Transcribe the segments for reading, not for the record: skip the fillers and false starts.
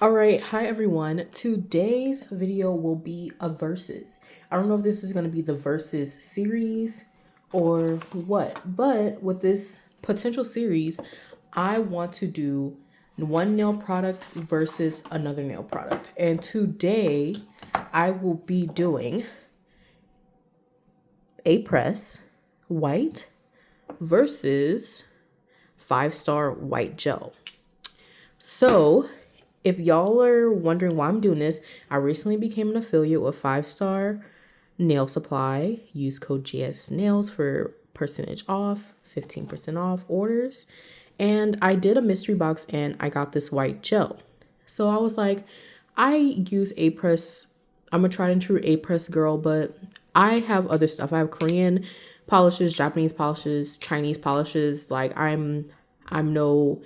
All right, hi everyone. Today's video will be a versus. I don't know if this is going to be the versus series or what, but with this potential series, I want to do one nail product versus another nail product. And today I will be doing Apres white versus 5-star white gel. So, if y'all are wondering why I'm doing this, I recently became an affiliate with 5-Star Nail Supply. Use code GS Nails for percentage off, 15% off orders. And I did a mystery box and I got this white gel. So I was like, I use Apres. I'm a tried and true Apres girl, but I have other stuff. I have Korean polishes, Japanese polishes, Chinese polishes. Like I'm no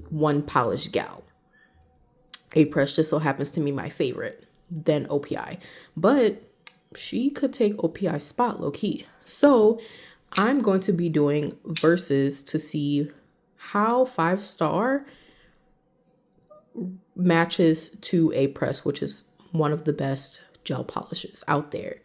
one polish gal. Apres just so happens to be my favorite than OPI, but she could take OPI's spot low key. So I'm going to be doing verses to see how 5-star matches to Apres, which is one of the best gel polishes out there.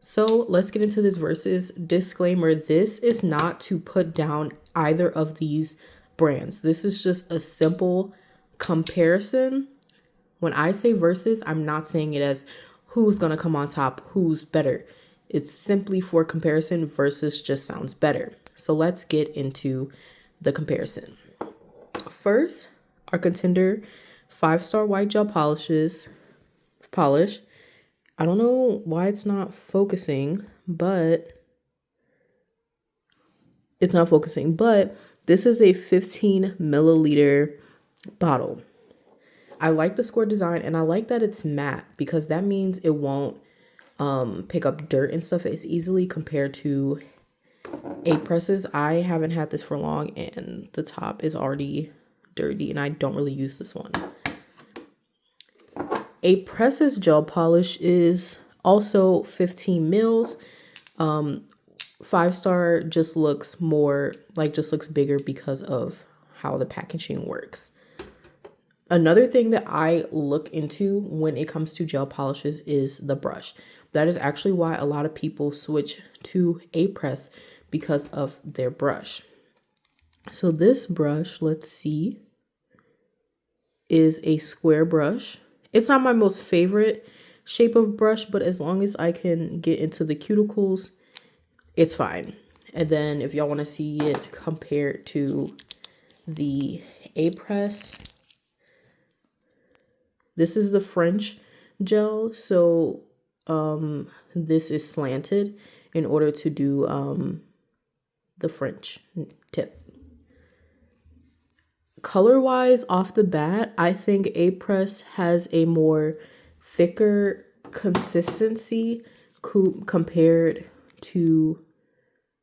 So let's get into this versus. Disclaimer, this is not to put down either of these brands. This is just a simple comparison. When I say versus, I'm not saying it as who's going to come on top, who's better. It's simply for comparison. Versus just sounds better. So let's get into the comparison. First, our contender 5-star white gel polish. I don't know why it's not focusing, but it's not focusing. But this is a 15 milliliter bottle. I like the square design and I like that it's matte because that means it won't pick up dirt and stuff as easily compared to Apres's. I haven't had this for long and the top is already dirty and I don't really use this one. Apres's gel polish is also 15 mils. 5-star just looks more like just looks bigger because of how the packaging works. Another thing that I look into when it comes to gel polishes is the brush. That is actually why a lot of people switch to Apres because of their brush. So this brush, let's see, is a square brush. It's not my most favorite shape of brush, but as long as I can get into the cuticles, it's fine. And then if y'all want to see it compared to the Apres, this is the French gel. So this is slanted in order to do the French tip. Color wise, off the bat, I think Apres has a more thicker consistency compared to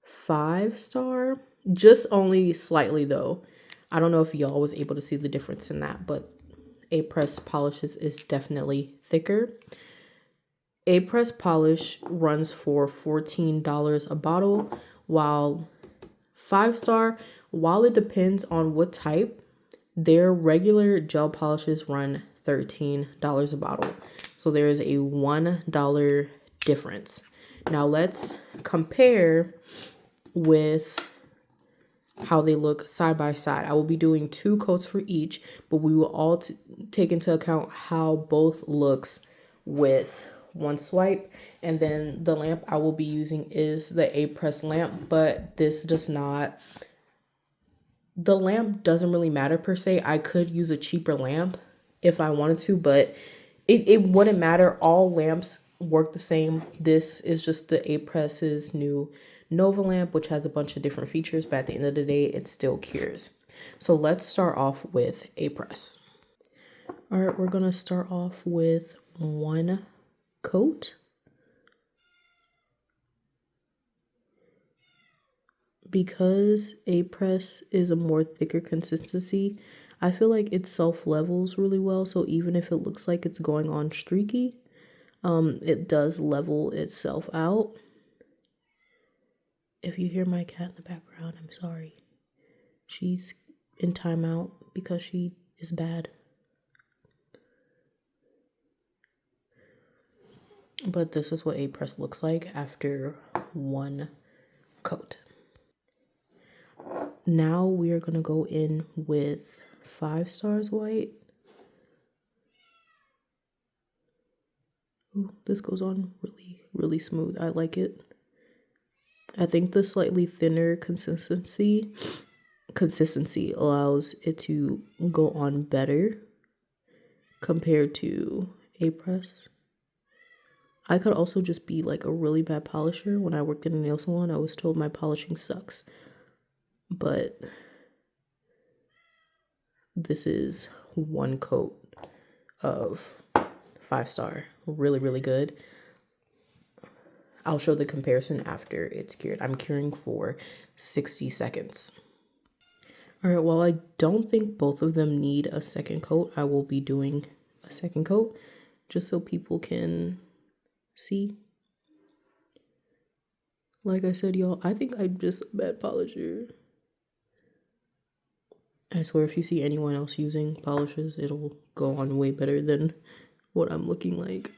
5-star. Just only slightly though. I don't know if y'all was able to see the difference in that, but Apres polishes is definitely thicker. Apres polish runs for $14 a bottle, while 5-star, while it depends on what type, their regular gel polishes run $13 a bottle. So there is a $1 difference. Now let's compare with how they look side by side. I will be doing 2 coats for each, but we will all take into account how both looks with one swipe. And then the lamp I will be using is the Apres lamp, but this does not, the lamp doesn't really matter per se. I could use a cheaper lamp if I wanted to, but it wouldn't matter. All lamps work the same. This is just the Apres's new Nova lamp, which has a bunch of different features, but at the end of the day, it still cures. So let's start off with Apres. All right, we're gonna start off with 1 coat. Because Apres is a more thicker consistency, I feel like it self-levels really well. So even if it looks like it's going on streaky, it does level itself out. If you hear my cat in the background, I'm sorry. She's in timeout because she is bad. But this is what Apres looks like after one coat. Now we are going to go in with 5 Stars White. Ooh, this goes on really smooth. I like it. I think the slightly thinner consistency allows it to go on better compared to Apres. I could also just be like a really bad polisher. When I worked in a nail salon, I was told my polishing sucks. But this is one coat of 5 star. Really good. I'll show the comparison after it's cured. I'm curing for 60 seconds. All right, while I don't think both of them need a second coat, I will be doing a second coat just so people can see. Like I said, y'all, I think I'm just a bad polisher. I swear if you see anyone else using polishes, it'll go on way better than what I'm looking like.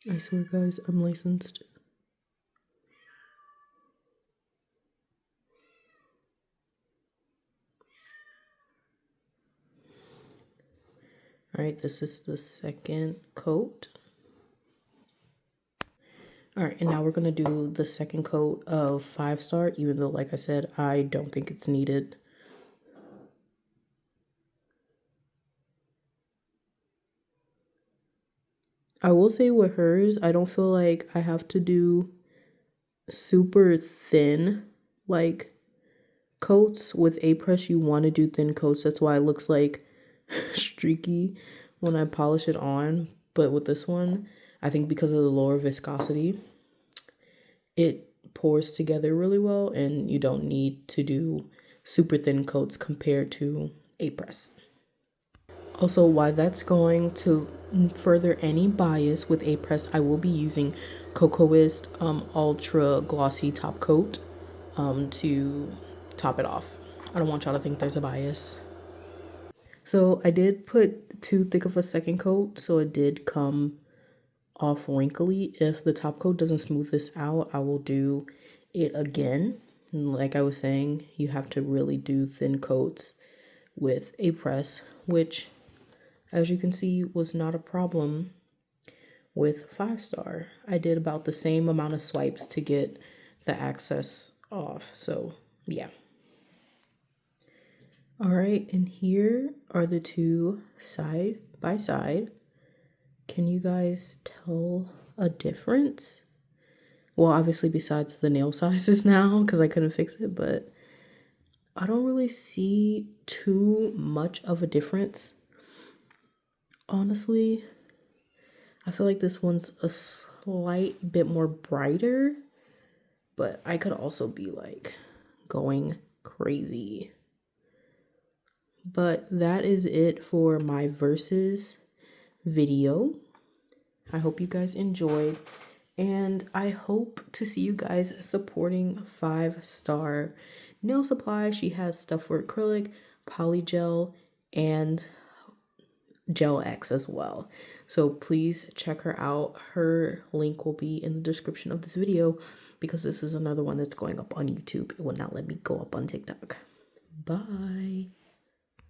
I swear, guys, I'm licensed. All right, this is the second coat. All right, and now we're gonna do the second coat of 5 star, even though, like I said, I don't think it's needed. I will say with hers, I don't feel like I have to do super thin, like, coats. With Apres, you want to do thin coats. That's why it looks like streaky when I polish it on. But with this one, I think because of the lower viscosity, it pours together really well, and you don't need to do super thin coats compared to Apres. Also, why that's going to further any bias with Apres, I will be using Cocoist Ultra Glossy Top Coat to top it off. I don't want y'all to think there's a bias. So I did put too thick of a second coat, so it did come off wrinkly. If the top coat doesn't smooth this out, I will do it again. And like I was saying, you have to really do thin coats with Apres, which, as you can see, was not a problem with 5 star. I did about the same amount of swipes to get the access off. So yeah. All right, and here are the two side by side. Can you guys tell a difference? Well, obviously besides the nail sizes now, because I couldn't fix it, but I don't really see too much of a difference. Honestly, I feel like this one's a slight bit more brighter, but I could also be like going crazy. But that is it for my versus video. I hope you guys enjoyed, and I hope to see you guys supporting 5 star nail supply. She has stuff for acrylic, polygel, and gel X as well. So please check her out. Her link will be in the description of this video, because this is another one that's going up on YouTube. It will not let me go up on TikTok. Bye.